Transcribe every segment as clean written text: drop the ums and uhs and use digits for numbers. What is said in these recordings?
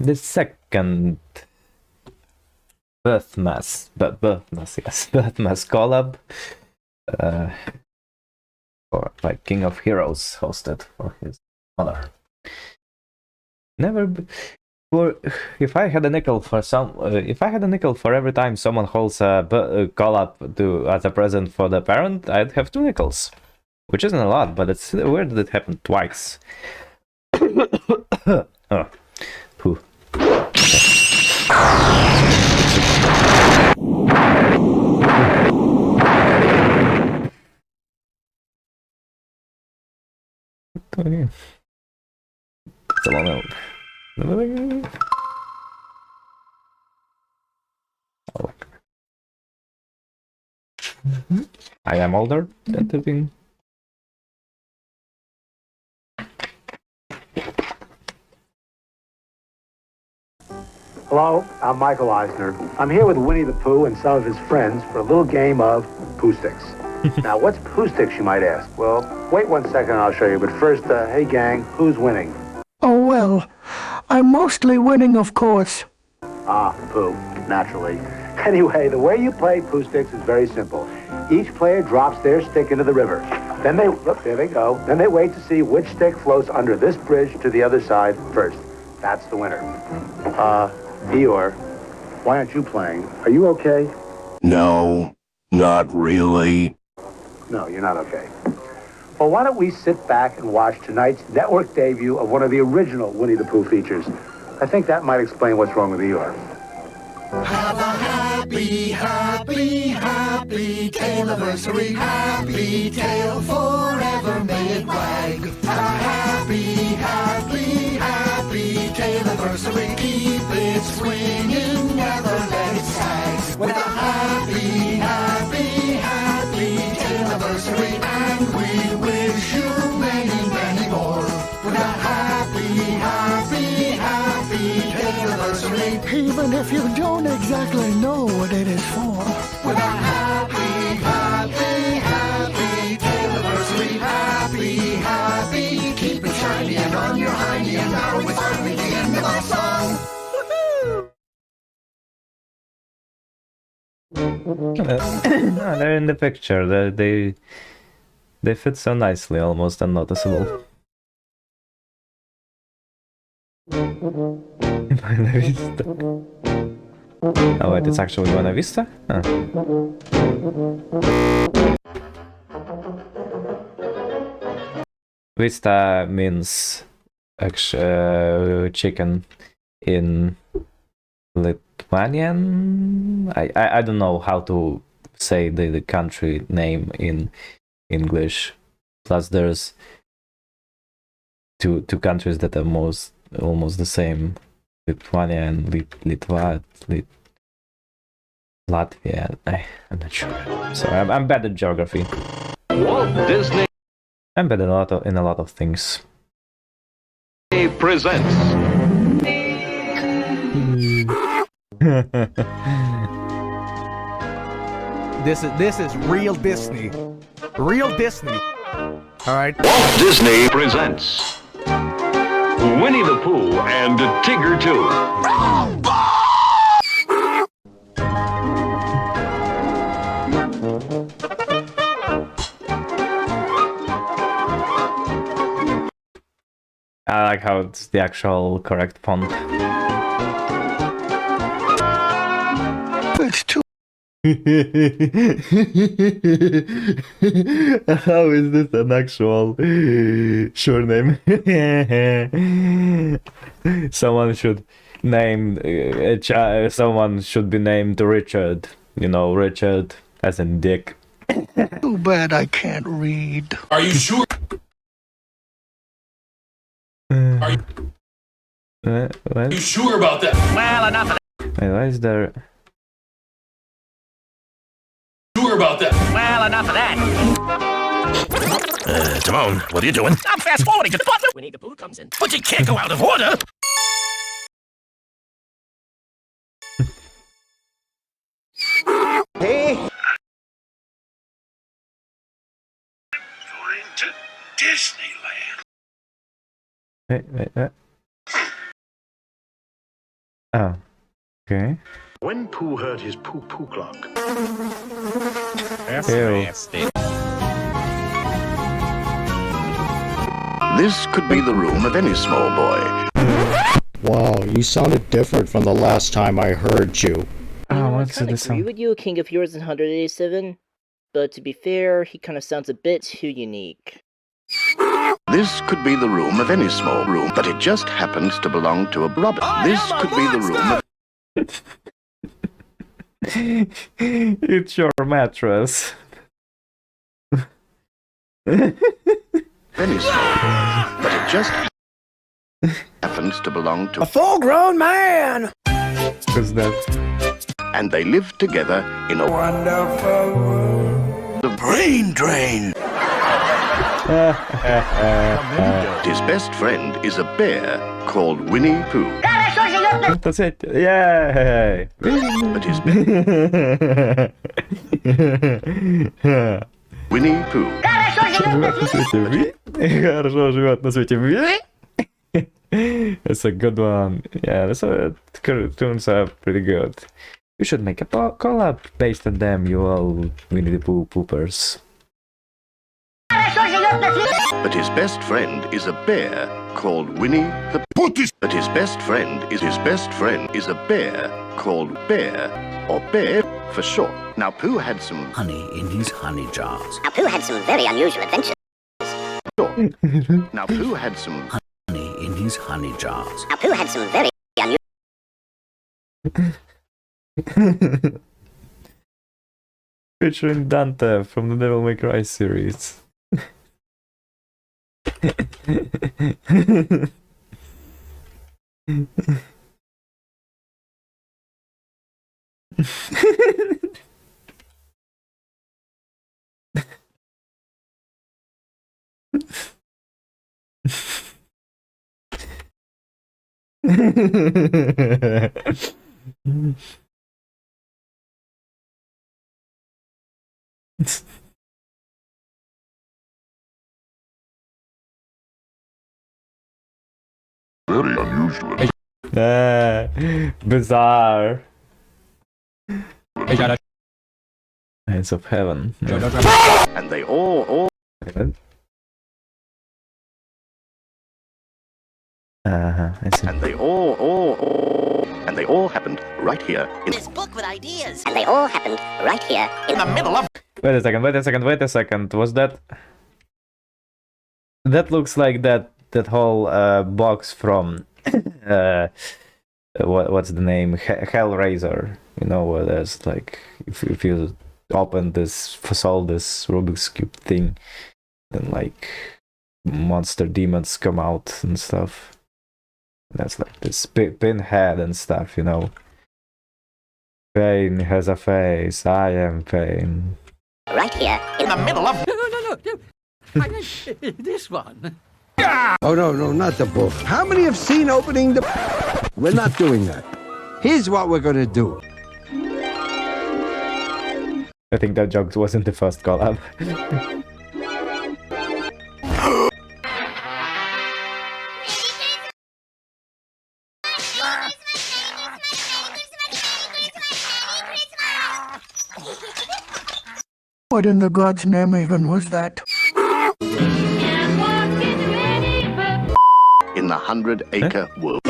the second Birthmas, Birthmas collab, or by King of Heroes hosted for his honor. If I had a nickel for every time someone holds a collab as a present for the parent, I'd have 2 nickels, which isn't a lot, but it's weird that it happened twice. Oh, poo. Okay. It's a long note. Oh. I am older than the thing. Hello, I'm Michael Eisner. I'm here with Winnie the Pooh and some of his friends for a little game of Pooh Sticks. Now, what's Pooh Sticks, you might ask? Well, wait 1 second and I'll show you. But first, hey gang, who's winning? Oh, well, I'm mostly winning, of course. Ah, Pooh, naturally. Anyway, the way you play Pooh Sticks is very simple. Each player drops their stick into the river. Then look, there they go. Then they wait to see which stick floats under this bridge to the other side first. That's the winner. Eeyore, why aren't you playing? Are you okay? No, not really. No, you're not okay. Well, why don't we sit back and watch tonight's network debut of one of the original Winnie the Pooh features? I think that might explain what's wrong with Eeyore. Have a happy, happy, happy tale-anniversary. Happy tale forever may it wag. Have a happy, happy, happy tale-anniversary. Keep it swinging, never let it sag. With a happy, happy, happy tale-anniversary. And we wish you many, many more. With a happy, happy, happy tale-anniversary. Even if you don't exactly know what it is for. With a happy, happy, happy tale-anniversary. Happy, happy, keep it shiny and on your hiney. And now it's finally the end of our song. They're in the picture. They fit so nicely, almost unnoticeable. Buena Vista. Oh wait, it's actually Buena Vista? Huh. Vista means chicken in Lithuanian. I don't know how to say the country name in English. Plus there's two countries that are almost the same. Lithuania and Latvia. I'm not sure. Sorry, I'm bad at geography. Walt Disney I'm bad in a lot of things. presents This is real Disney. Real Disney. All right. Walt Disney presents Winnie the Pooh and Tigger 2. I like how it's the actual correct font. It's too. How is this an actual sure name? Someone should name someone should be named Richard. You know, Richard as in Dick. Too bad I can't read. Are you sure? Are What? you sure about that? Well, enough of that. Wait, why is there? Sure about that? Well, enough of that. Timon, what are you doing? I'm fast forwarding to the part where Winnie the Pooh comes in. But you can't go out of order! Hey. Going to Disneyland. Wait. Oh. Okay. When Pooh heard his poo-poo clock, Ew. this could be the room of any small boy. Wow, you sounded different from the last time I heard you. Oh, I what's kind of this agree song? with you, King of Yours 187, but to be fair, he kind of sounds a bit too unique. This could be the room of any small room, but it just happens to belong to a rabbit. This could be the room of It's your mattress. any small room, but it just happens to belong to A full-grown man! What's that? and they live together in a Wonderful world. Brain drain. His best friend is a bear called Winnie Pooh. That's it. Yay! But his Winnie Pooh. Живет на свете. Хорошо живет на свете. It's a good one. Yeah, the cartoons are pretty good. You should make a collab based on them, you all Winnie the Pooh poopers. But his best friend is a bear called Winnie the Pooh. But his best friend is a bear called Bear, or Bear for short. Now Pooh had some Honey in his honey jars. Now, Pooh had some very unusual adventures. Now Pooh had some Honey in his honey jars. Now, Pooh had some very unusual... Featuring Dante from the Devil May Cry series. very unusual. Bizarre. Hands of Heaven. And they all I see. and they all happened right here in This book with ideas. And they all happened right here in the middle of... Wait a second. Was that... That looks like that whole box from... what's the name? Hellraiser. You know, where there's like... If you open this... solve this Rubik's Cube thing, then like... monster demons come out and stuff. That's like this pinhead and stuff, you know. Pain has a face. I am pain. Right here in the middle of... No. This one. Oh, no, not the book. How many have seen opening the... We're not doing that. Here's what we're gonna do. I think that joke wasn't the first collab. What in the God's name even was that? in the 100-acre world.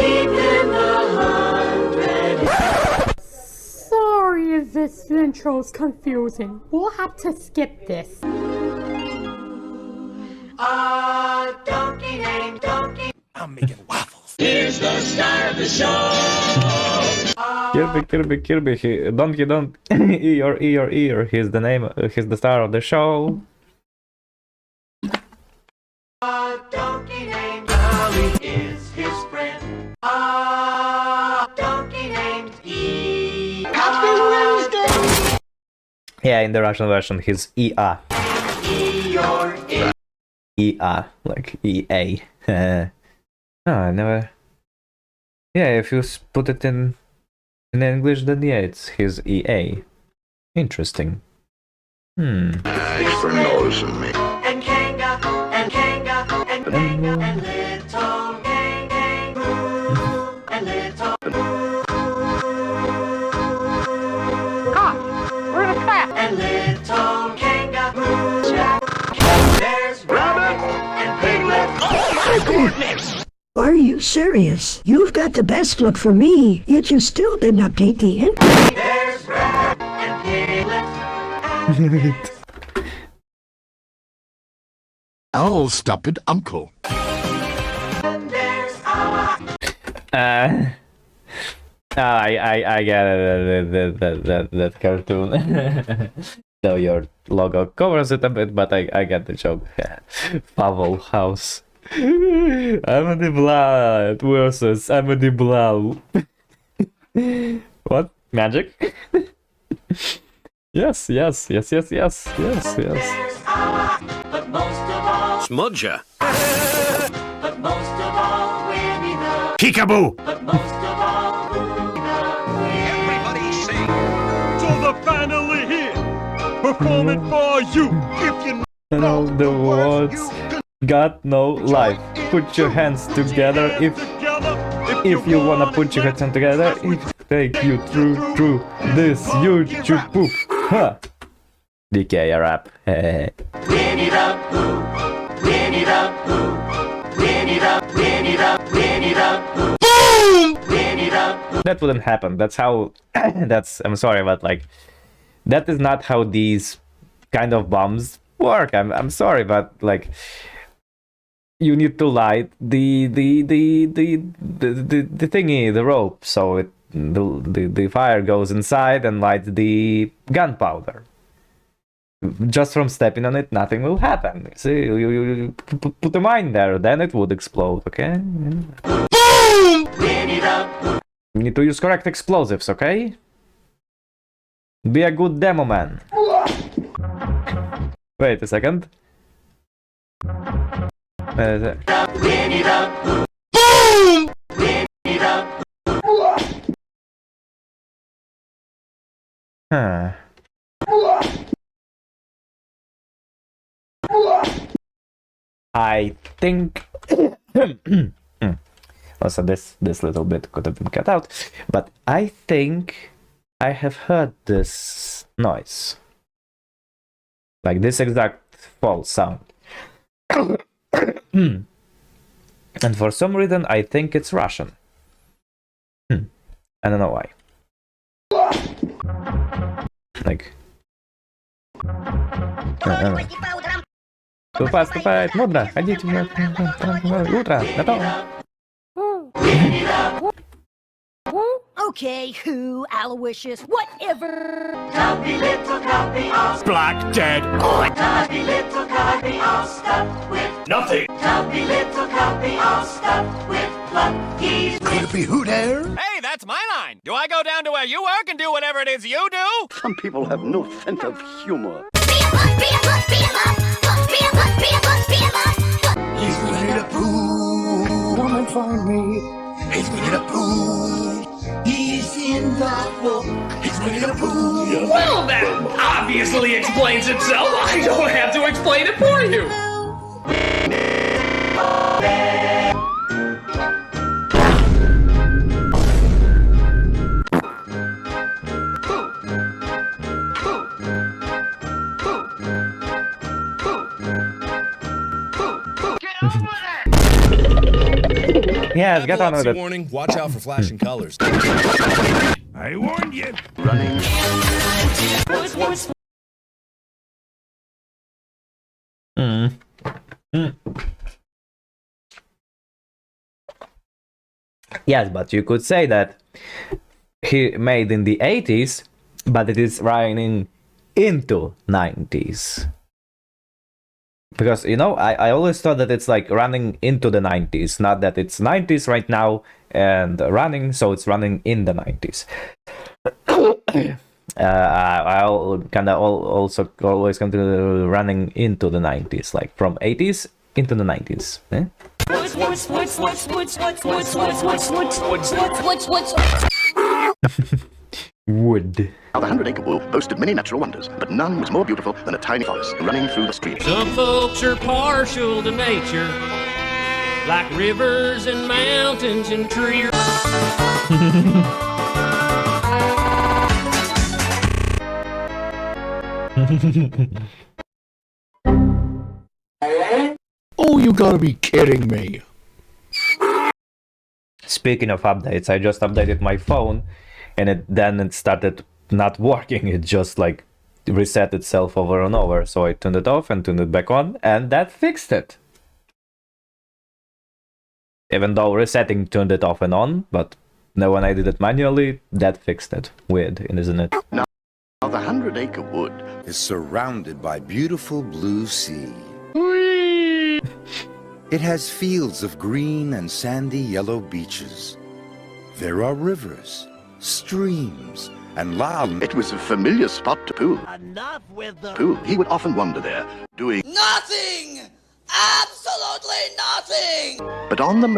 Sorry if this intro's confusing. We'll have to skip this. Donkey named Donkey. I'm making waffles. Here's the star of the show. Kirby, Donkey, don't ear. He's the name, he's the star of the show. Donkey named Ollie is his friend. Donkey named E. Happy Wednesday. Yeah, in the Russian version, he's EA. E or E. EA, like EA. No, I never. Yeah, if you put it in English, then yeah, it's his EA. Interesting. Thanks for noticing me. And Kanga, and Kanga, and Kanga, and little Gang, Gang, Boo, and little Boo. and little kangaroo Jack. There's Rabbit and Piglet. Are you serious? You've got the best look for me, yet you still didn't update the end. There's Rabbit and Piglet. Our stupid uncle. And there's our... I get it, that cartoon. Though your logo covers it a bit, but I get the joke. Foul House. Emily Blood versus Emily Blau. What? Magic? Yes. But most of all... Smudger. But most of all, Winnie the... Peekaboo. But most of all, Everybody sing. So the finally here, performing for you. If you know the words, got no life. Put your hands together if you wanna put your hands together. If take you through this YouTube poop. Huh. DK rap. Winnie the Pooh, Winnie the Pooh, Winnie the Pooh. Boom! Winnie the Pooh. That wouldn't happen. That's how. I'm sorry, but like, that is not how these kind of bombs work. I'm sorry, but like, you need to light the thingy, the rope, so the fire goes inside and lights the gunpowder. Just from stepping on it, nothing will happen. See, you put a mine there, then it would explode, okay? Boom! Winnie the Pooh. You need to use correct explosives, okay? Be a good demo man. Wait a second. Winnie the Pooh. Boom! Winnie the Pooh. Huh. I think also this little bit could have been cut out, but I think I have heard this noise, like this exact false sound. And for some reason I think it's Russian. I don't know why. Like Поступает мудро, ходите в утро, готово. Okay, who, Aloysius, whatever. Copy, little copy, all Black Dead. Copy, little copy, all stuffed with Nothing. Copy, little copy, all stuffed with Lucky's. Could it be who there? Hey, that's my line. Do I go down to where you work and do whatever it is you do? Some people have no sense of humor. He's Winnie the Pooh. Come and find me. He's Winnie the Pooh. He's in the book. He's Winnie the Pooh. Well, that obviously explains itself. I don't have to explain it for you. Yes, get on with it. Warning, watch out for flashing colors. I warned you. Running. Yes, but you could say that he made in the 80s, but it is running into 90s. Because, you know, I always thought that it's like running into the 90s, not that it's 90s right now and running, so it's running in the 90s. I'll kind of also always come to running into the 90s, like from 80s into the 90s. Eh? Wood. Now, the 100-acre wool boasted many natural wonders, but none was more beautiful than a tiny forest running through the streets. Some folks are partial to nature, like rivers and mountains and trees. Oh, you gotta be kidding me. Speaking of updates, I just updated my phone, and it started not working. It just like reset itself over and over. So I turned it off and turned it back on, and that fixed it. Even though resetting turned it off and on, but now when I did it manually, that fixed it. Weird, isn't it? Now the 100-acre wood is surrounded by beautiful blue sea. It has fields of green and sandy yellow beaches. There are rivers, streams, and loud. It was a familiar spot to Pooh. Enough with the Pooh, he would often wander there, doing nothing! Absolutely nothing! But on the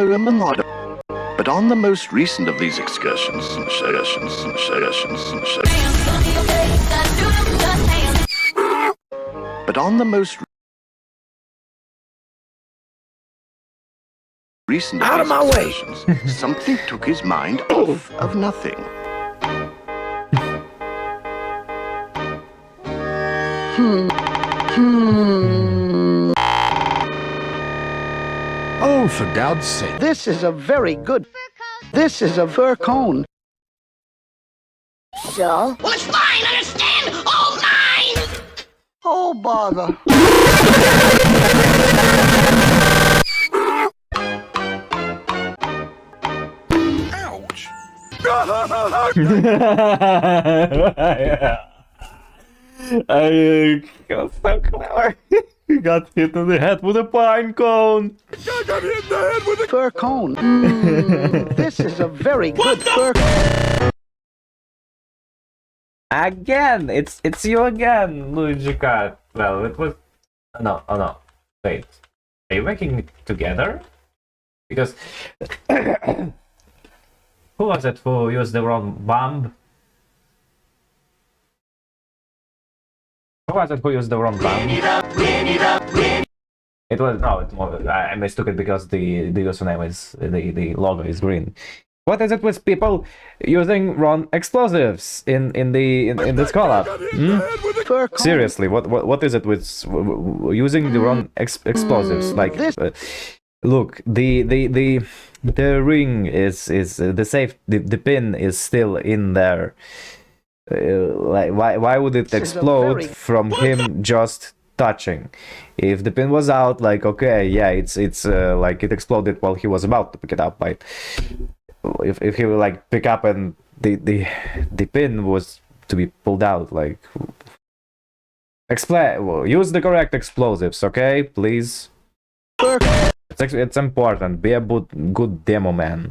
most recent of these excursions, but on the most recent of these excursions, something took his mind off of nothing. Oh, for God's sake. This is a very good... This is a fur cone. So? Well, it's fine, understand? All mine! Oh, bother. Ouch! I got so clever. He got hit in the head with a pine cone. I got hit in the head with a fur cone. This is a very good fur cone. Again, it's you again, Luigi Cat. Well, it was... No, oh no. Wait. Are you working together? Because... Who was it who used the wrong bomb? Who was it who used the wrong bomb? It was... No, I mistook it because the username is... The logo is green. What is it with people using wrong explosives in this collab? Seriously, what is it with using the wrong explosives? Like, look, the ring is the safe. The pin is still in there. Like, why would it explode from him just touching? If the pin was out, like, okay, yeah, it's like it exploded while he was about to pick it up, right? If he would like pick up and the pin was to be pulled out, like, use the correct explosives, okay, please. It's important. Be a good demo man.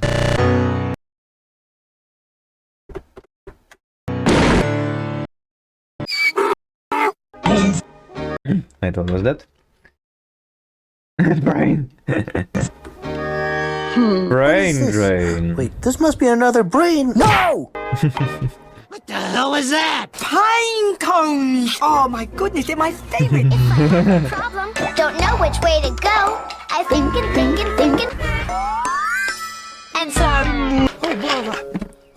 Wait, what was that? Brain. Brain drain. Wait, this must be another brain. No! What the hell is that? Pine cones! Oh my goodness, they're my favorite. Problem. Don't know which way to go. I thinking. And some. Oh, brother.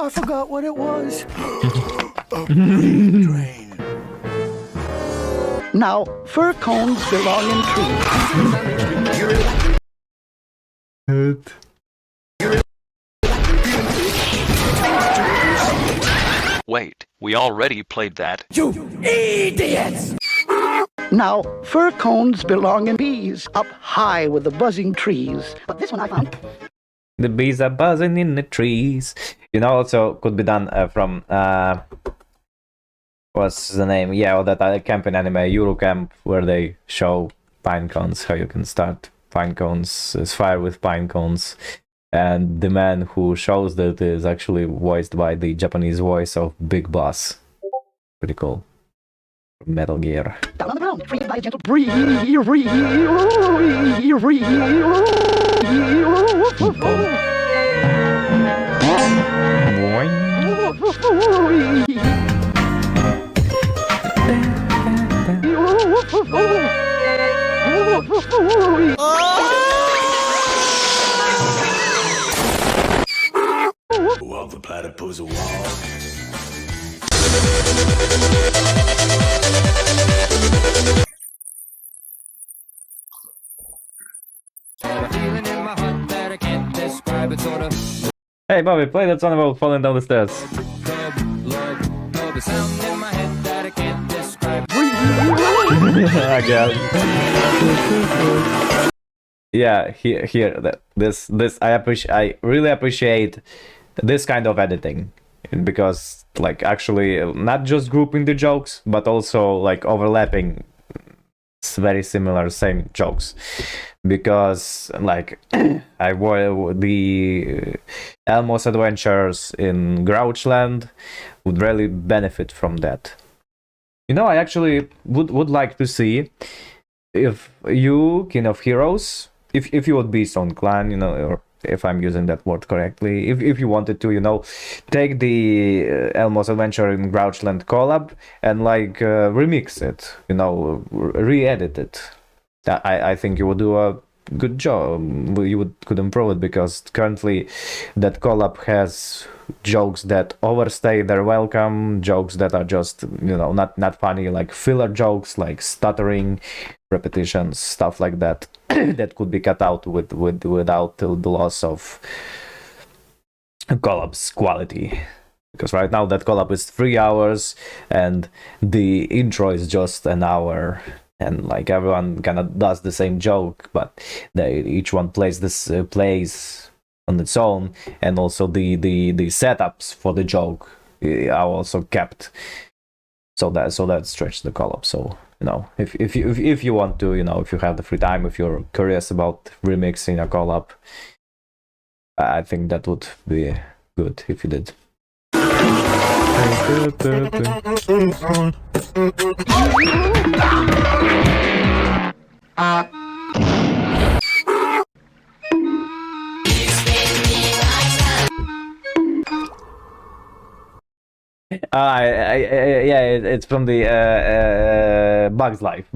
I forgot what it was. A brain drain. Now, fur cones belong in trees. Wait, we already played that. You idiots! Now, fir cones belong in bees, up high with the buzzing trees. But this one I found. The bees are buzzing in the trees. You know, also could be done from what's the name? Yeah, or that camping anime Eurocamp, where they show pine cones, how you can start pine cones, fire with pine cones. And the man who shows that is actually voiced by the Japanese voice of Big Boss. Pretty cool. Metal Gear. Down on the ground, free by a gentle Well, the platypus wall. Hey Bobby, play that song about falling down the stairs. Again. Yeah, this I really appreciate this kind of editing, because like actually not just grouping the jokes but also like overlapping very similar same jokes, because like I wore the Elmo's adventures in Grouchland would really benefit from that. You know, I actually would like to see if you, King of Heroes, if you would be so inclined, you know, or if I'm using that word correctly, if you wanted to, you know, take the Elmo's Adventure in Grouchland collab and like remix it, you know, re-edit it. I think you would do a good job. You could improve it, because currently that collab has jokes that overstay their welcome, jokes that are just, you know, not funny, like filler jokes, like stuttering, repetitions, stuff like that. That could be cut out without the loss of collab's quality, because right now that collab is 3 hours and the intro is just an hour, and like everyone kind of does the same joke, but each one plays on its own, and also the setups for the joke are also kept, so that stretches the collab. So, you know, if you want to, you know, if you have the free time, if you're curious about remixing a collab, I think that would be good if you did. Yeah, it's from the Bugs Life.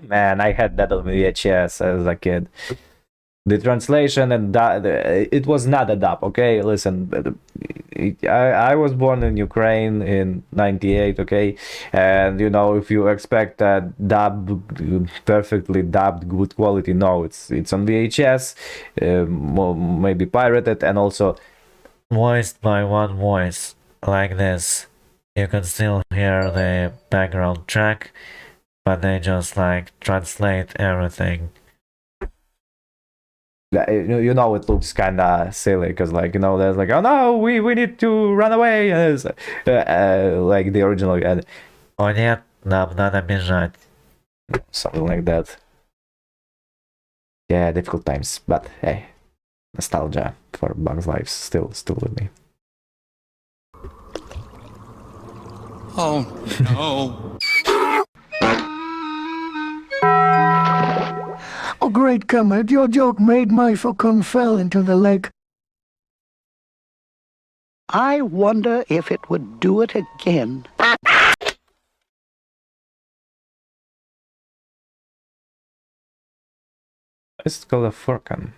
Man, I had that on VHS as a kid. The translation and it was not a dub, okay? Listen, I was born in Ukraine in '98, okay? And you know, if you expect a dub, perfectly dubbed, good quality, no, it's on VHS, maybe pirated, and also voiced by one voice, like this. You can still hear the background track, but they just like translate everything. You know, it looks kind of silly, because like, you know, there's like, oh no, we need to run away, and it's, like the original, and oh нет, нам надо бежать, something like that. Yeah, difficult times, but hey, nostalgia for Bugs Life still with me. Oh no. Oh, great Kermit, your joke made my fucking fell into the lake. I wonder if it would do it again. It's called a Furcon.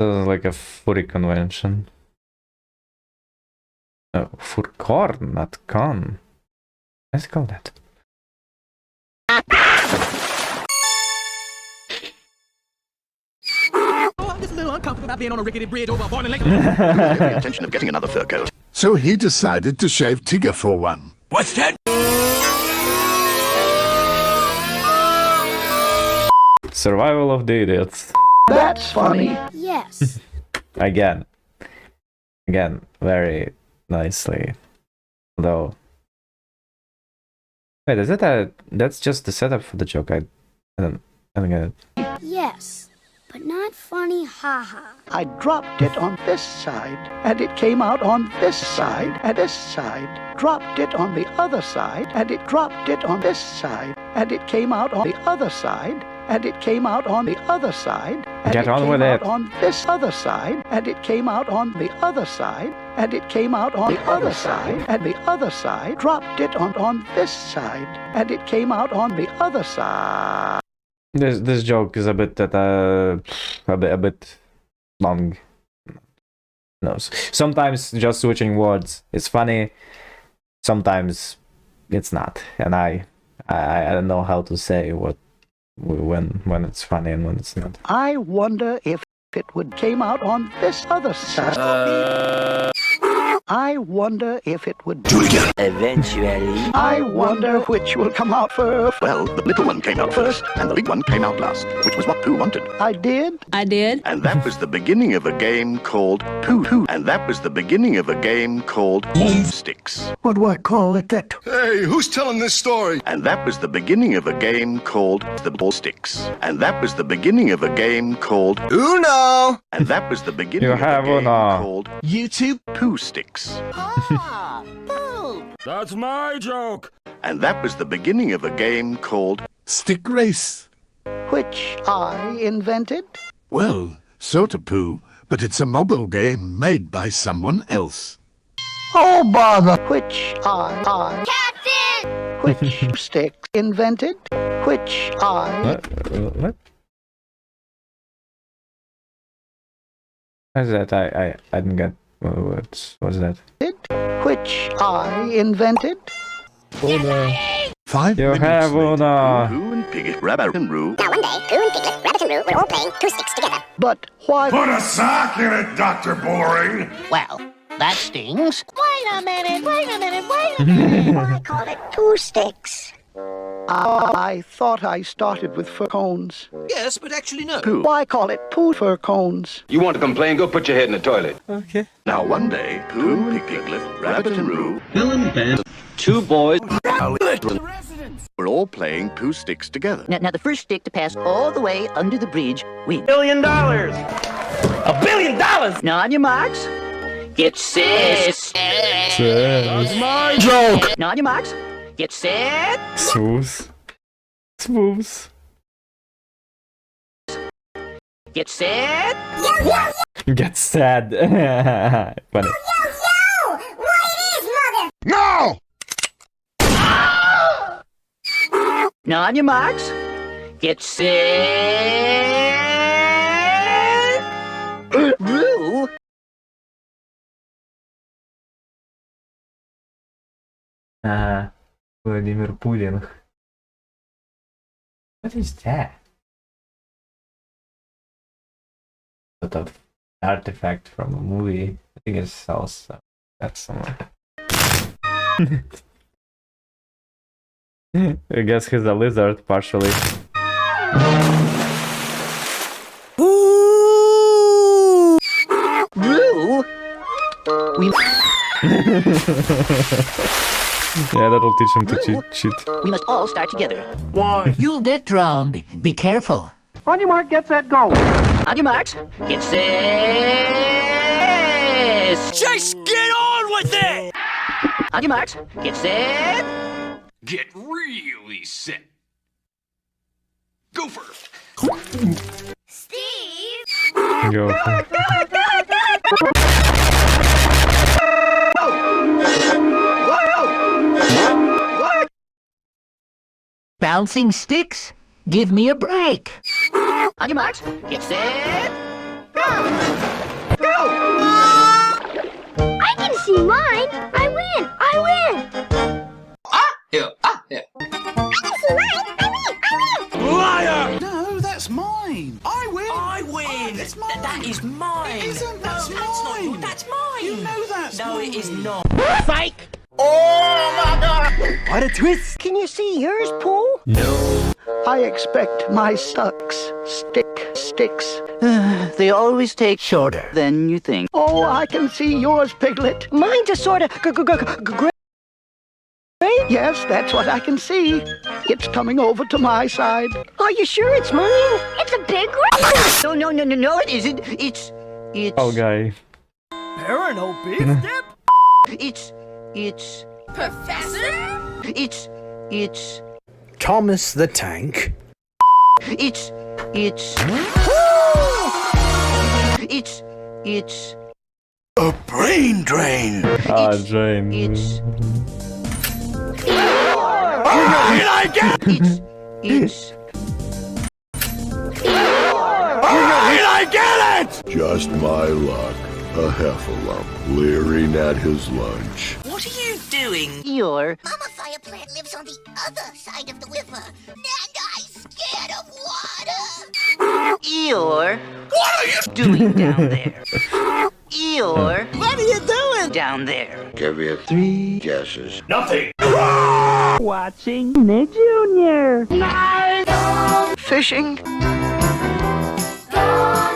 So like a furry convention. No, Furcorn, not con. Let's call that. I'm just a little uncomfortable about being on a rickety bridge over a boiling lake. The intention of getting another fur coat. So he decided to shave Tigger for one. What's that? Survival of the idiots. That's funny. Yes. Again, very nicely. Though. Wait, is it that's just the setup for the joke? I don't get it. Yes, but not funny, haha. I dropped it on this side, and it came out on this side, and this side. Dropped it on the other side, and it dropped it on this side, and it came out on the other side, and it came out on the other side, and Get it on came with out it. on this other side, and it came out on the other side, and it came out on the other side, and the other side. Dropped it on this side, and it came out on the other side. This joke is a bit long. No, sometimes just switching words is funny. Sometimes it's not, and I don't know how to say when it's funny and when it's not. I wonder if it would came out on this other side. I wonder if it would do it again. Eventually. I wonder which will come out first. Well, the little one came out first, and the big one came out last, which was what Pooh wanted. I did. And that was the beginning of a game called Pooh. And that was the beginning of a game called Sticks. What do I call it that? Hey, who's telling this story? And that was the beginning of a game called the Ball Sticks. And that was the beginning of a game called Uno. And that was the beginning of a game called YouTube Pooh Sticks. That's my joke. And that was the beginning of a game called Stick Race. Which I invented. Well, sort of Pooh, but it's a mobile game made by someone else. Oh, bother. Which I Captain! Which stick invented. Which I... What? What is that? I didn't get... What's that? Which I invented. Uno. 5 You minutes have later. Uno. Pooh and Piglet, Rabbit and Roo. Now one day, Pooh and Piglet, Rabbit and Roo were all playing Pooh Sticks together. But why... Put a sock in it, Dr. Boring. Well, that stings. Wait a minute. Why call it Pooh Sticks? I thought I started with fur cones. Yes, but actually no. Pooh. Why call it Pooh fur cones? You want to complain? Go put your head in the toilet. Okay. Now one day, Pooh and Piglet, Rabbit and Roo, Two boys. were all playing Pooh Sticks together. Now the first stick to pass all the way under the bridge wins. $1 billion! $1 billion! Now on your marks. Get set. That's My joke. Now on your marks. Get set. Smooth. Get set. Get sad. Funny. No! Now on your marks. Get set. Roo. Vladimir Putin. What is that? Sort of artifact from a movie. I think it's also that's somewhere. I guess he's a lizard partially. Roo. We Yeah, that'll teach him to cheat. we must all start together. Why? You'll get drowned. Be careful. On your mark, get set, go. On your marks. Get set. Just get on with it! On your marks. Get set. Get really set. Go first. Steve! Go. Bouncing sticks? Give me a break. On your marks. Get set. I can see mine! I win! Here. I can see mine! I win! Liar! No, that's mine. I win. I win! It's mine. That is mine! It isn't. That's no, mine. That's mine! You know that's No, mine. it is not. Fake! What a twist. Can you see yours, Pooh? No. I expect my sticks. They always take shorter than you think. Oh, I can see yours, Piglet. Mine's a sort of great. Yes, that's what I can see. It's coming over to my side. Are you sure it's mine? It's a big one! No, it isn't. It's. Oh, guy. Parano beef dip? It's. Professor? It's. Thomas the Tank. It's. A brain drain. Ah, drain. It's. Did I get? It's. Did I get it? Just my luck. A heffalump leering at his lunch. What are you doing? You're. Mama Fire plant lives on the other side of the river, and I'm scared of water. Eeyore, what are you doing down there? Eeyore, what are you doing down there? Give you 3 guesses. Nothing. Watching Nick Jr. Fishing.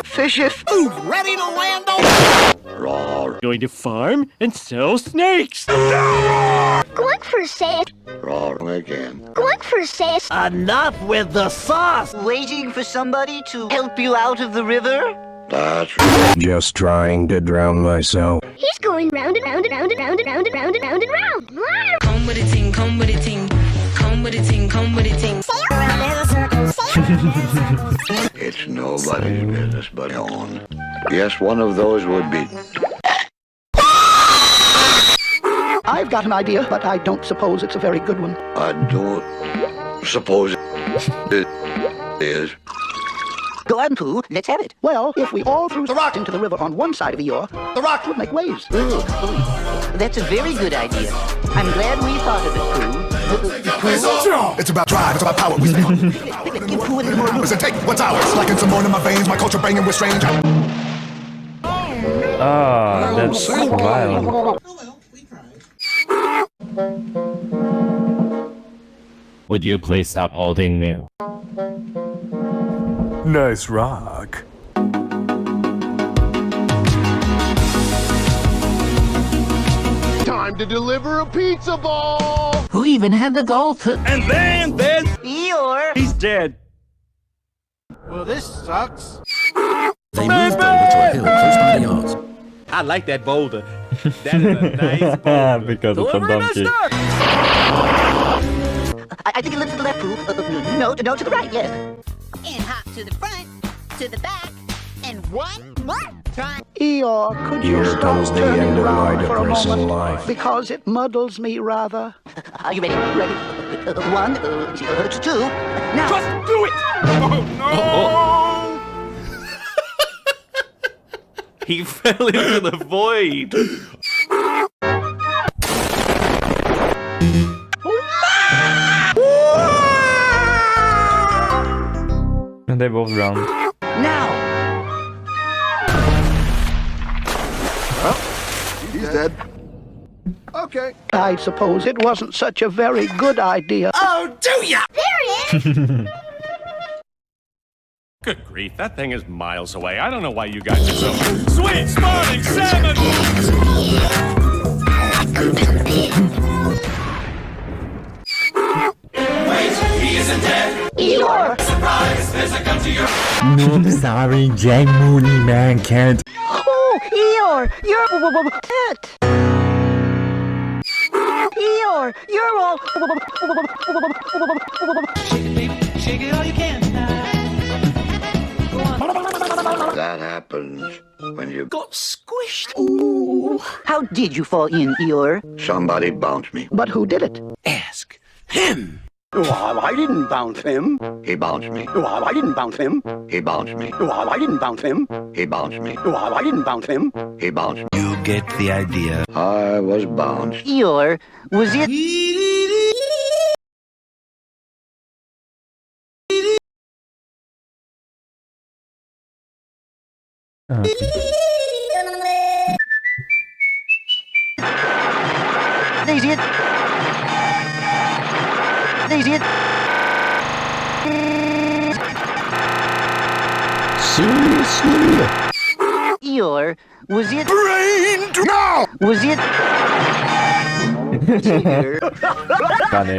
Fishing. Who's ready to land on? Roar. Going to farm and sell snakes. Going for sale. Roar again. Going for sale. Enough with the sauce. Waiting for somebody to help you out of the river? That's right. Just trying to drown myself. He's going round and round and round and round and round and round and round and round. Come with it ting, come with it ting. Come with it ting, come with it ting. Sail around in a circle. Sail around in a circle. It's nobody's business but your own. Yes, one of those would be. I've got an idea, but I don't suppose it's a very good one. I don't suppose it is. Go on, Pooh. Let's have it. Well, if we all threw the rock into the river on one side of Eeyore, the rock would make waves. That's a very good idea. I'm glad we thought of it, Pooh. It's about drive, it's about power. We stay hungry. Give Pooh a little more. Listen, take what's ours. Like in some more in my veins, my culture banging with strange. Ah, that's wild. Would you please stop holding me? Nice rock. Time to deliver a pizza ball! Who even had the gall to... And then Eeyore! he's dead. Well, this sucks. They moved over to a hill close by the yards. I like that boulder. That is a nice boulder. Because it's a donkey. I think it lifts to the left, Pooh. No, to the right, yes. And hop to the front, to the back, and one more try. Eeyore, could you Here stop comes the turning end of my round for a depressing moment? life. Because it muddles me rather. Are you ready? Ready? 1, 2. Now. Just do it! Oh, no! He fell into the void. And they both drowned. Now. Well, he's dead. Okay. I suppose it wasn't such a very good idea. Oh, do ya? There he is. Good grief, that thing is miles away. I don't know why you guys are so sweet, smarting salmon! Wait, he isn't dead. Eeyore. Surprise, there's a gun to your... No, I'm sorry, Jay Mooney man can't. Oh, Eeyore, you're pet. Eeyore, you're all... Shake it all you can. That happens when you Got squished. Ooh. How did you fall in, Eeyore? somebody bounced me. But who did it? Ask him. Well, I didn't bounce him. He bounced me. Well, I didn't bounce him. He bounced me. Well, I didn't bounce him. He bounced me. Well, I didn't bounce him. He bounced me. You get the idea. I was bounced. Eeyore, was it... Daisy it. Daisy it. Seriously? Eeyore, was it... Brain to now! Was it... Funny.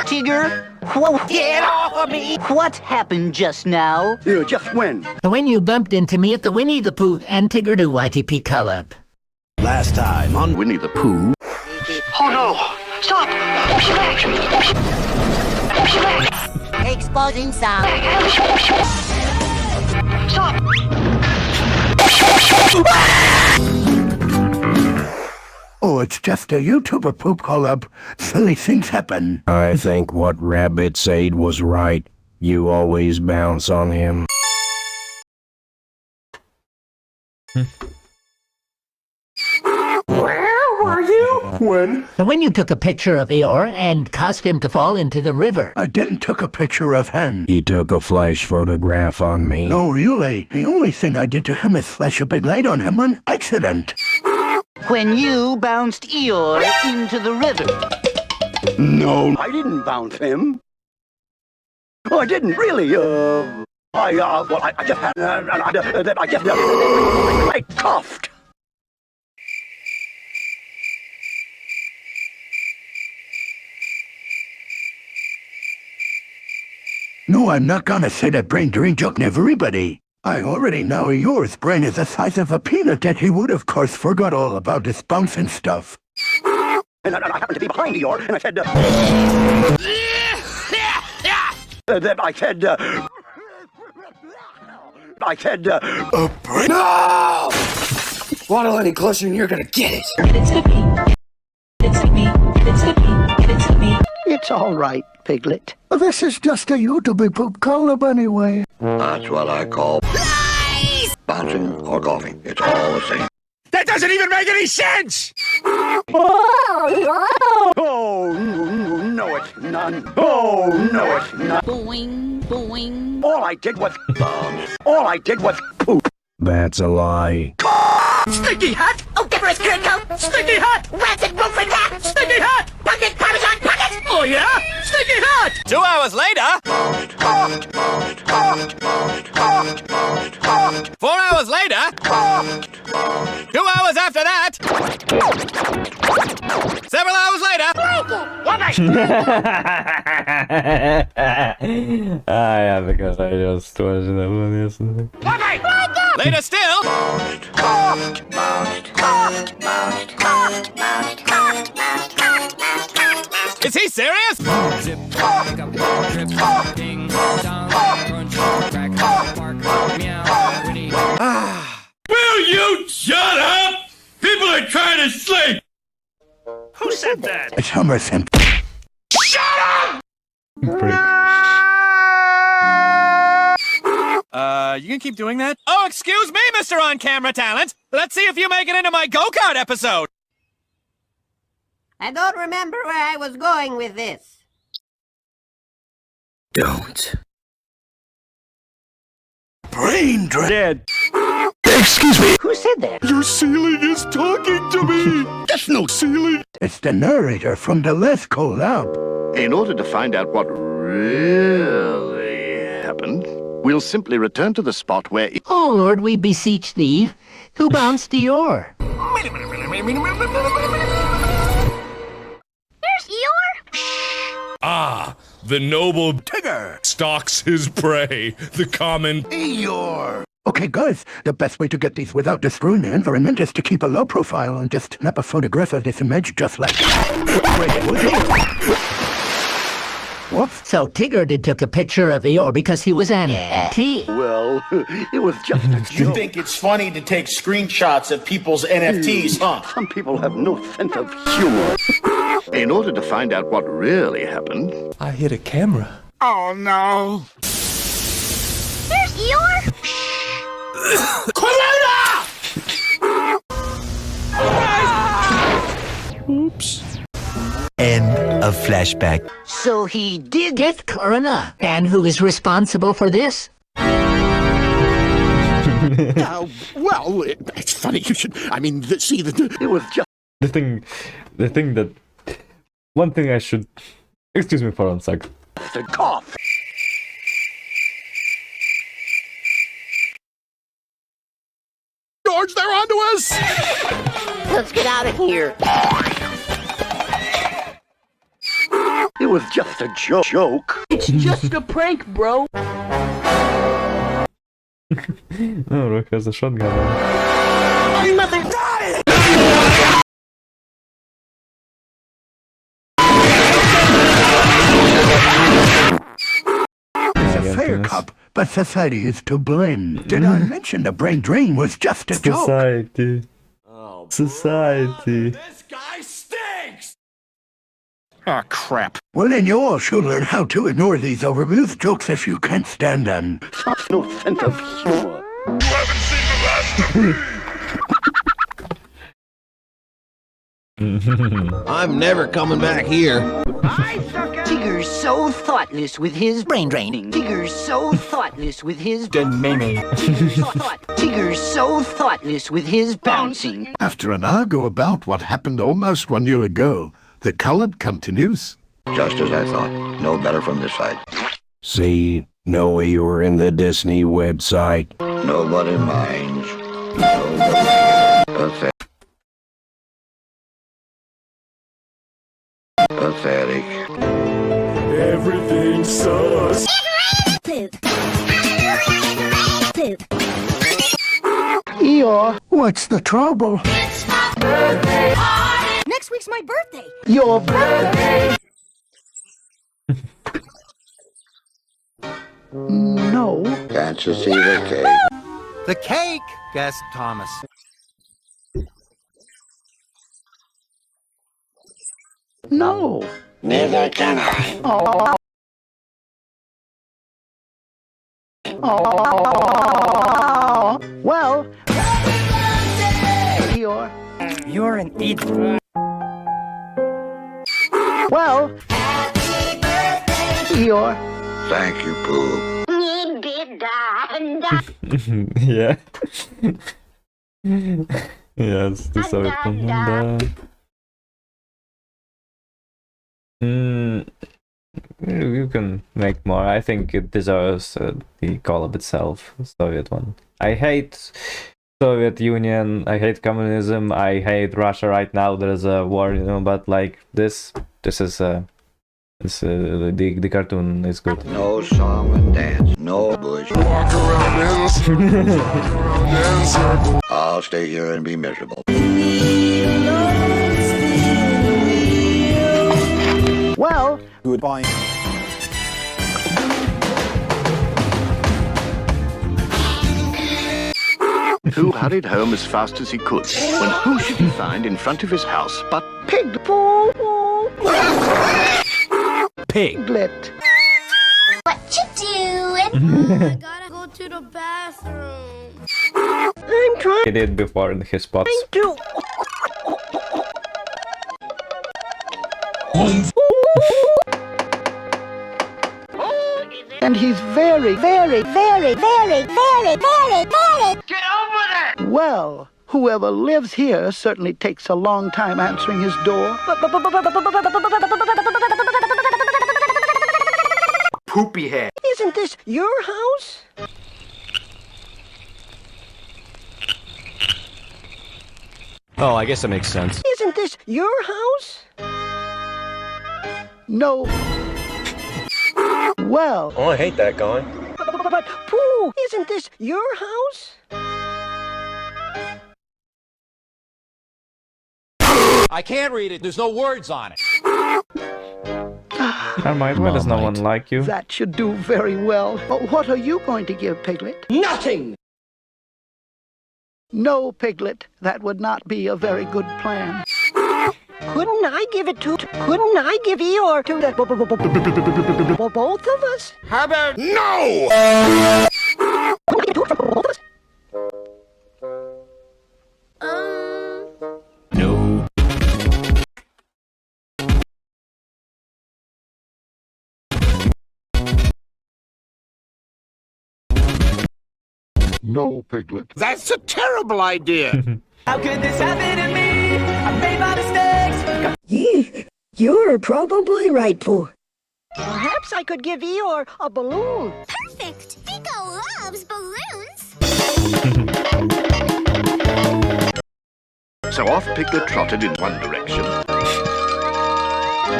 Tigger? Whoa, get off of me! What happened just now? Just when? When you bumped into me at the Winnie the Pooh and Tigger do YTP Collab. Last time on Winnie the Pooh. Oh no! Stop! Exposing sound. Stop! Oh, it's just a YouTuber poop collab. Silly things happen. I think what Rabbit said was right. You always bounce on him. Where were you? When? When you took a picture of Eeyore and caused him to fall into the river. I didn't took a picture of him. He took a flash photograph on me. No, really. The only thing I did to him is flash a big light on him on accident. When you bounced Eeyore into the river. No, I didn't bounce him. Oh, I didn't really, I just had, I coughed. No, I'm not gonna say that brain drain joke to everybody. I already know yours brain is the size of a peanut, and he would, of course, forgot all about this bouncing stuff. And I happened to be behind Eeyore, and I said, No! Waddle any closer and you're gonna get it. It's all right, Piglet. This is just a YouTube poop Collab anyway. That's what I call lies! Bouncing or golfing, it's all the same. That doesn't even make any sense! oh, no, it's none. Oh, no, it's none. Boing, boing. All I did was poop. That's a lie. Sticky hat! Oh, Deborah's Kirko! Sticky hat! Rancid Wilfred hat! Sticky hat! Bucket Parmesan bucket! Oh yeah? Sticky hat! 2 hours later... 4 hours later... 2 hours after that... Several hours later... Ja, because I just watched that one yesterday. Later still... Is he serious? Will you shut up? People are trying to sleep. Who said that? It's Hummerson. Shut up! You can keep doing that? Oh, excuse me, Mr. On-Camera Talent. Let's see if you make it into my go-kart episode. I don't remember where I was going with this. Don't. Brain drain. Dead. Excuse me. Who said that? Your ceiling is talking to me. That's no ceiling. It's the narrator from the last collab. In order to find out what really happened, we'll simply return to the spot where... Oh, Lord, we beseech thee. Who bounced Eeyore? There's Eeyore? Ah, the noble Tigger stalks his prey, the common Eeyore. Okay, guys, the best way to get these without destroying the environment is to keep a low profile and just snap a photograph of this image just like Whoops. So Tigger did took a picture of Eeyore because he was an NFT. Well, it was just a joke. You think it's funny to take screenshots of people's NFTs, huh? Some people have no sense of humor. In order to find out what really happened... I hit a camera. Oh, no. There's Eeyore? Oops. End of flashback. So he did get Corona. And who is responsible for this? Well, it's funny you should... I mean, see, it was just... The thing that... One thing I should... Excuse me for 1 sec. The cough. George, they're onto us! Let's get out of here. It was just a joke. It's just a prank, bro. No, Rook has a shotgun. Mother... It's a fair cop, but society is to blame. Did I mention the brain drain was just a joke? Society. Oh, Society. this guy stinks! Ah, crap. Well, then you all should learn how to ignore these overused jokes if you can't stand them. Such no sense of humor. You haven't seen the last of me! I'm never coming back here. Tigger's so thoughtless with his brain draining. Tigger's so thoughtless with his Tigger's so thoughtless with his bouncing. After an argo about what happened almost 1 year ago, the Collab continues. Just as I thought. No better from this side. See, know you were in the Disney website. Nobody minds. Nobody. Pathetic. Everything sucks. Eeyore, what's the trouble? It's my birthday party. Next week's my birthday. Your birthday? No. Can't you see the cake? The cake, guessed Thomas. No. Neither can I. Oh. Well, You're an idiot. well, Eeyore. Thank you, Pooh. Yeah. Yes, the sound. You can make more. I think it deserves the collab itself, Soviet one. I hate Soviet Union, I hate communism, I hate Russia right now, there's a war, you know, but like this is the cartoon is good. No song and dance. No bush. Walk around in circles. I'll stay here and be miserable. Well, Goodbye. Pooh hurried home as fast as he could, when who should he find in front of his house but Piglet. Pig. What you doing? I gotta go to the bathroom. I'm trying He did before in his spots. to. And he's very. Get over there! Well, whoever lives here certainly takes a long time answering his door. Poopy head. Isn't this your house? Oh, I guess that makes sense. Isn't this your house? No. Well, Oh, I hate that guy. but Pooh, isn't this your house? I can't read it. There's no words on it. Alright, why does no one like you? That should do very well. But what are you going to give, Piglet? Nothing! No, Piglet, that would not be a very good plan. Couldn't I give Eeyore to that both of us? How about no? No. No, Piglet. That's a terrible idea. How could this happen to me? I made my mistakes. You're probably right, Pooh. Perhaps I could give Eeyore a balloon. Perfect! Pico loves balloons! So off Piglet trotted in one direction,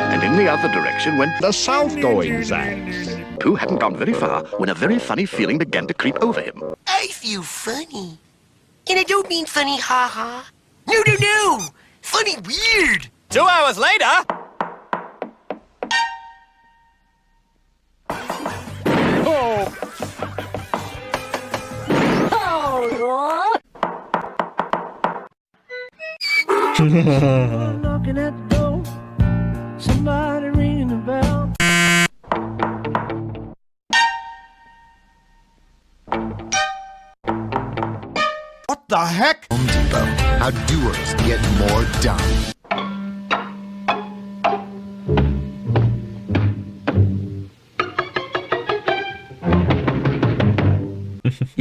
and in the other direction went the south-going Zags. Pooh hadn't gone very far when a very funny feeling began to creep over him. I feel funny. And I don't mean funny ha-ha. No! Funny weird! 2 hours later! Knocking at the door, somebody ringing the bell. What the heck? Home Depot. How doers get more done.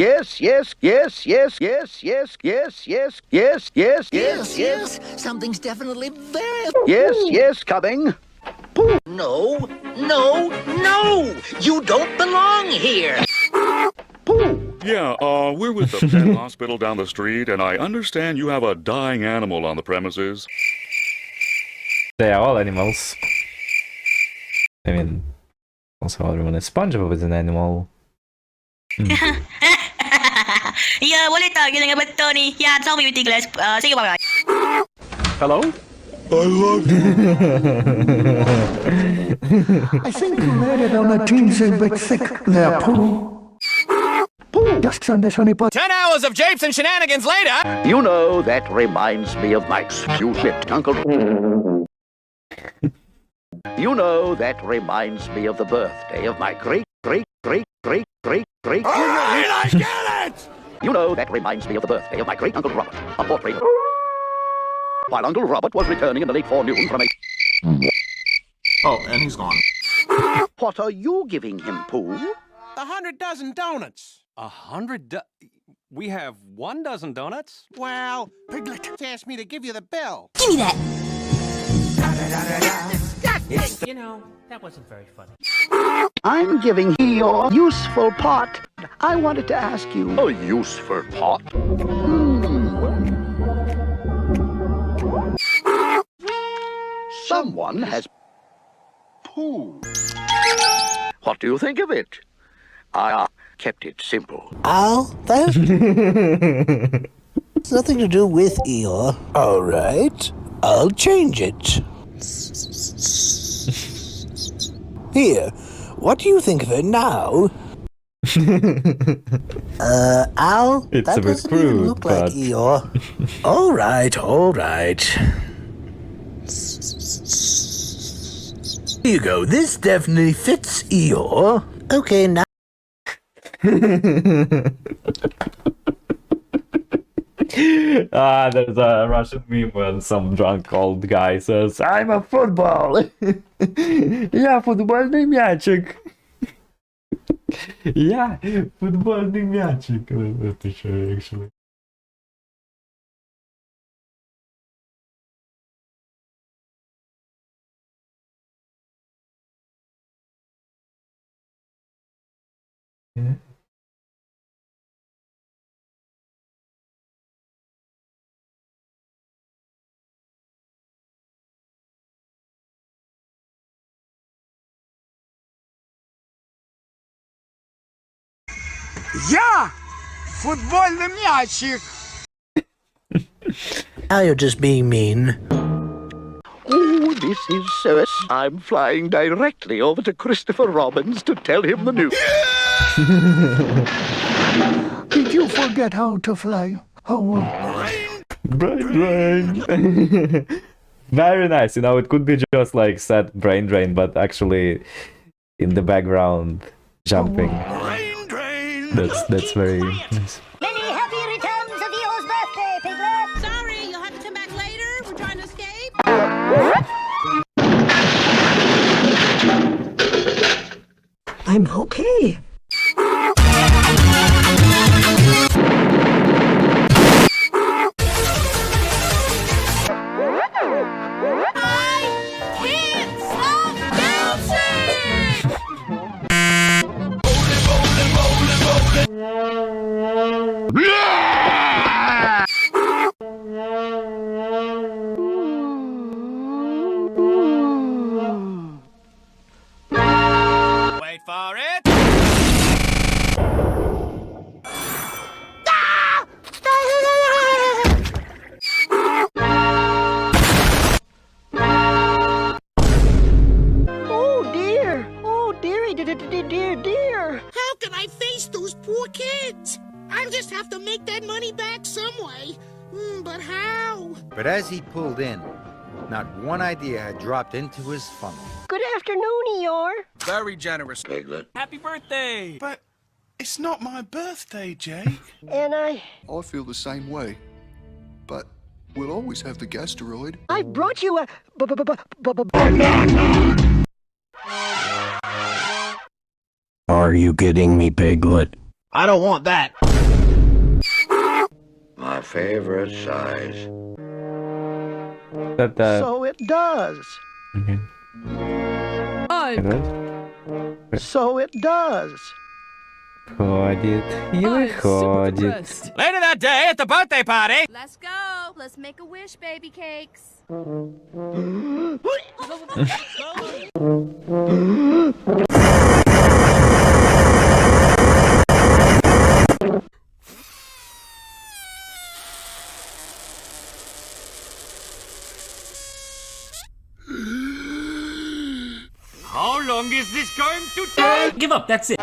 Yes, yes, yes, yes, yes, yes, yes, yes, yes, yes, yes, yes. Something's definitely very... Yes, yes, coming. Pooh. No, no, no! You don't belong here! Pooh. Yeah, we're with the pet hospital down the street, and I understand you have a dying animal on the premises. They are all animals. I mean, also everyone is SpongeBob is an animal. Yeah, ulit ginagawa ba Tony? Yeah, tell me ridiculous. Sige bye. Hello? I love you. I think you read it on a teensy bit thick there, Pooh. Pooh. Just on this honey pot. 10 hours of japes and shenanigans later! You know, that reminds me of my cute-lipped uncle. You know, that reminds me of the birthday of my great. All right, I get it! You know, that reminds me of the birthday of my great Uncle Robert, a portrait. While Uncle Robert was returning in the late forenoon from a... Oh, and he's gone. What are you giving him, Pooh? 100 dozen donuts. 100 We have 1 dozen donuts? Well, Piglet asked me to give you the bill. Give me that. You know, that wasn't very funny. I'm giving you your useful pot. I wanted to ask you... A useful pot? Someone has... Pooh. What do you think of it? I kept it simple. Al, that has nothing to do with Eeyore. All right, I'll change it. Here, what do you think of it now? Al, It's that a bit doesn't even crude, look like but... Eeyore. All right, all right. Here you go, this definitely fits Eeyore. Okay, now... There's a Russian meme when some drunk old guy says, I'm a football! Я футбольный мячик! Я футбольный мячик! Это еще, actually. Yeah. Я футбольный мячик. Now you're just being mean. Oh, this is so... I'm flying directly over to Christopher Robin's to tell him the news. Did you forget how to fly? Oh, Brain drain! Very nice, you know, it could be just like said brain drain, but actually in the background jumping. Brain drain! That's very nice. Many happy returns of Eeyore's birthday, Piglet. Sorry, you'll have to come back later. We're trying to escape. I'm okay. Wait for it! Oh dear! Oh dearie, dear! How can I face those poor kids? I'll just have to make that money back some way. But how? But as he pulled in, not one idea had dropped into his funnel. Good afternoon, Eeyore. Very generous, Piglet. Happy birthday! But it's not my birthday, Jake. And I feel the same way. But we'll always have the gasteroid. brought you a Are you kidding me, Piglet? I don't want that. My favorite size. So it does. Okay. So it does. Ходит и выходит. Later that day at the birthday party. Let's go. Let's make a wish, baby cakes. How long is this going to take? Give up, that's it.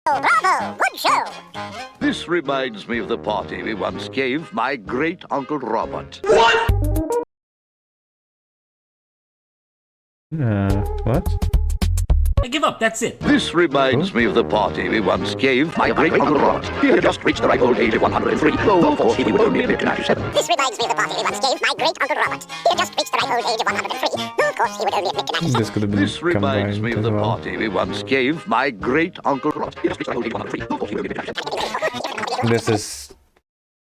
Bravo! Good show! This reminds me of the party we once gave my great Uncle Robert. What? Give up, that's it. This reminds me of the party we once gave my great Uncle Robert. He had just reached the ripe old age of 103, though of course he would only admit to 97. This reminds me of the party we once gave my great Uncle Robert. He had just reached the ripe old age of 103, though of course he would only admit to 97. This could have been This reminds me of combined the as well. party we once gave my great Uncle Robert. He had just reached the ripe old age of 103, though of course he would only admit to 97. This is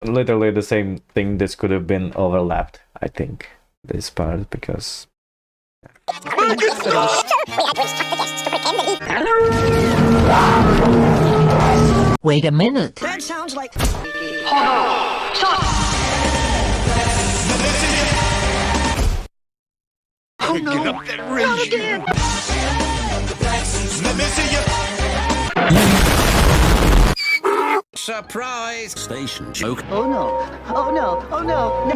literally the same thing. This could have been overlapped, I think, this part, because... We had to instruct the guests to pretend that Wait a minute. That sounds like... Oh no! Get up that ridge! Surprise! Station joke. Oh no. Oh no. Oh no.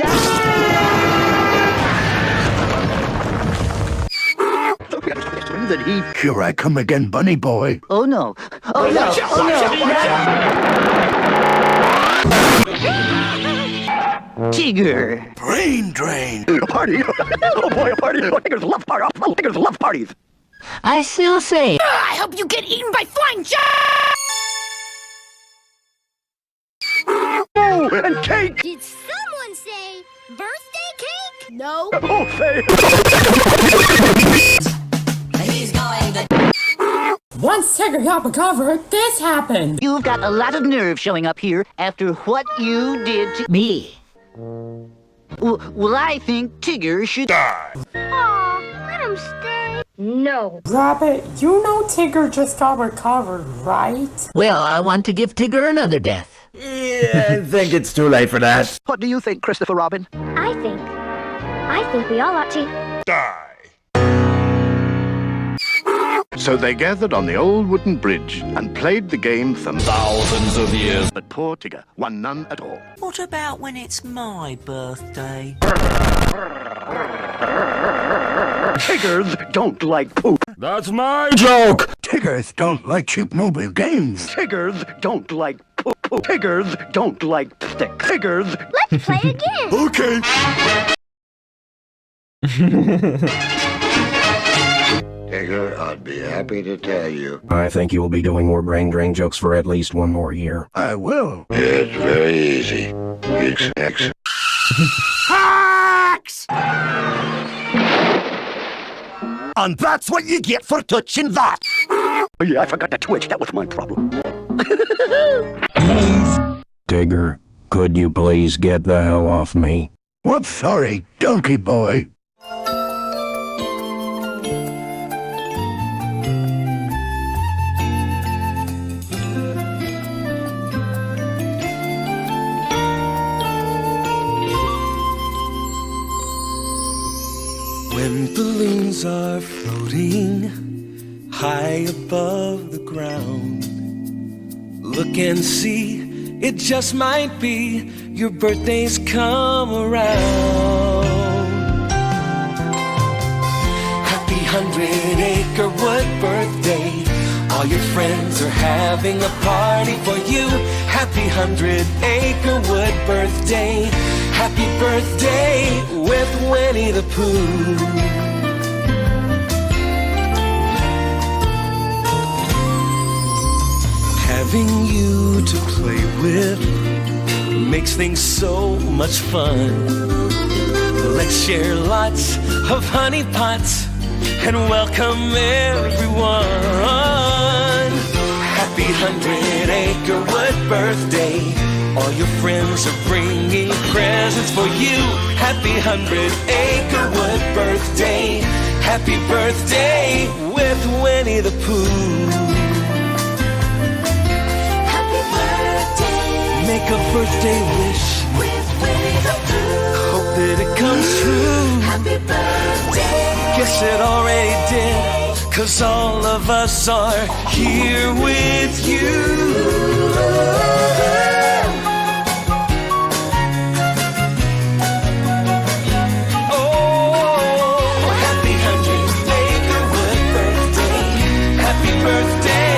That he... Here I come again, bunny boy. Oh no. Oh no. Oh no. Tigger. Brain drain. A party? Oh boy, a party! Oh, Tiggers love parties! Oh, Tiggers love parties! I still say. I hope you get eaten by flying sharks! Oh, and cake! Did someone say birthday cake? No. Oh, say! He's going to... Once Tigger got recovered, this happened. You've got a lot of nerve showing up here after what you did to Me. Well, I think Tigger should die. Aw, let him stay. No. Rabbit, you know Tigger just got recovered, right? Well, I want to give Tigger another death. Yeah, I think it's too late for that. What do you think, Christopher Robin? I think we all ought to... Die. So they gathered on the old wooden bridge and played the game for thousands of years. But poor Tigger won none at all. What about when it's my birthday? Tiggers don't like poop. That's my joke! Tiggers don't like cheap mobile games. Tiggers don't like poop. Tiggers don't like stick. Tiggers... Let's play again. Okay. Tigger, I'd be happy to tell you. I think you'll be doing more brain drain jokes for at least one more year. I will. It's very easy. X. Hacks! And that's what you get for touching that. Oh yeah, I forgot to twitch. That was my problem. Tigger, could you please get the hell off me? Whoops, sorry, donkey boy. When balloons are floating high above the ground, look and see, it just might be your birthday's come around. Happy 100-acre wood birthday, all your friends are having a party for you. Happy 100-acre wood birthday, happy birthday with Winnie the Pooh. Having you to play with makes things so much fun. Let's share lots of honey pots and welcome everyone. Happy 100-acre wood birthday. All your friends are bringing presents for you. Happy 100-acre wood birthday. Happy birthday with Winnie the Pooh. Happy birthday. Make a birthday wish With Winnie the Pooh. hope that it comes true. Happy birthday. Guess it already did, 'cause all of us are here with you. Oh, happy 100-acre wood birthday. Happy birthday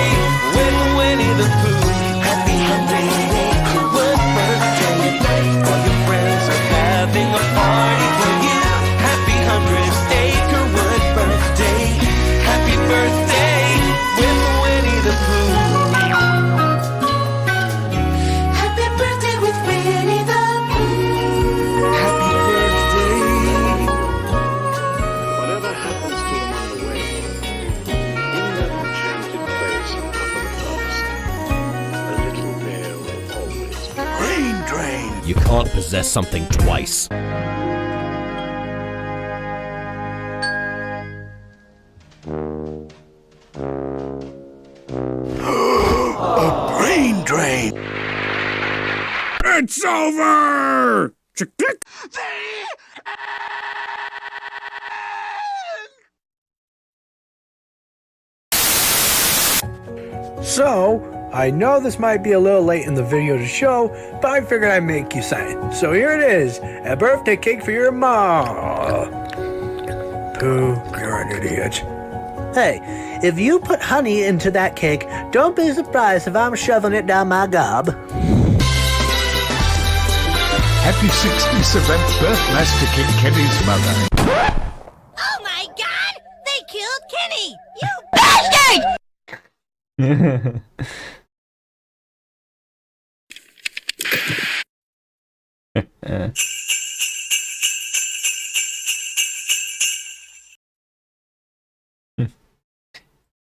with Winnie the Pooh. Happy 100-acre wood birthday. All your friends are having a party for you. Happy 100-acre wood birthday. Happy birthday with Winnie the Pooh. Happy birthday with Winnie the Pooh. Happy birthday. Whatever happens to them on the way, in that enchanted place on top of the forest, a little bear will always be. Brain drain. You can't possess something twice. A brain drain. It's over! Chick-chick. So, I know this might be a little late in the video to show, but I figured I'd make you sign. So here it is, a birthday cake for your mom. Pooh, you're an idiot. Hey, if you put honey into that cake, don't be surprised if I'm shoving it down my gob. Happy 67th Birthmas to King Kenny's mother. Oh my god! They killed Kenny! You bastard!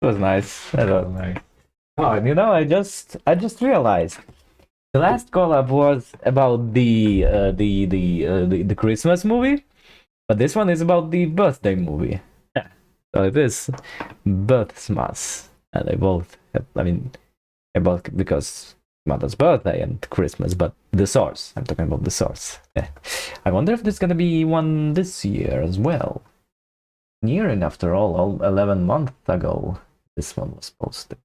That was nice. That was nice. Oh, and you know, I just realized the last collab was about the Christmas movie, but this one is about the birthday movie. Yeah. So it is Birthmas, and they both have, both because mother's birthday and Christmas, but the source. I'm talking about the source. Yeah. I wonder if there's gonna be one this year as well. Near and after all 11 months ago, this one was posted.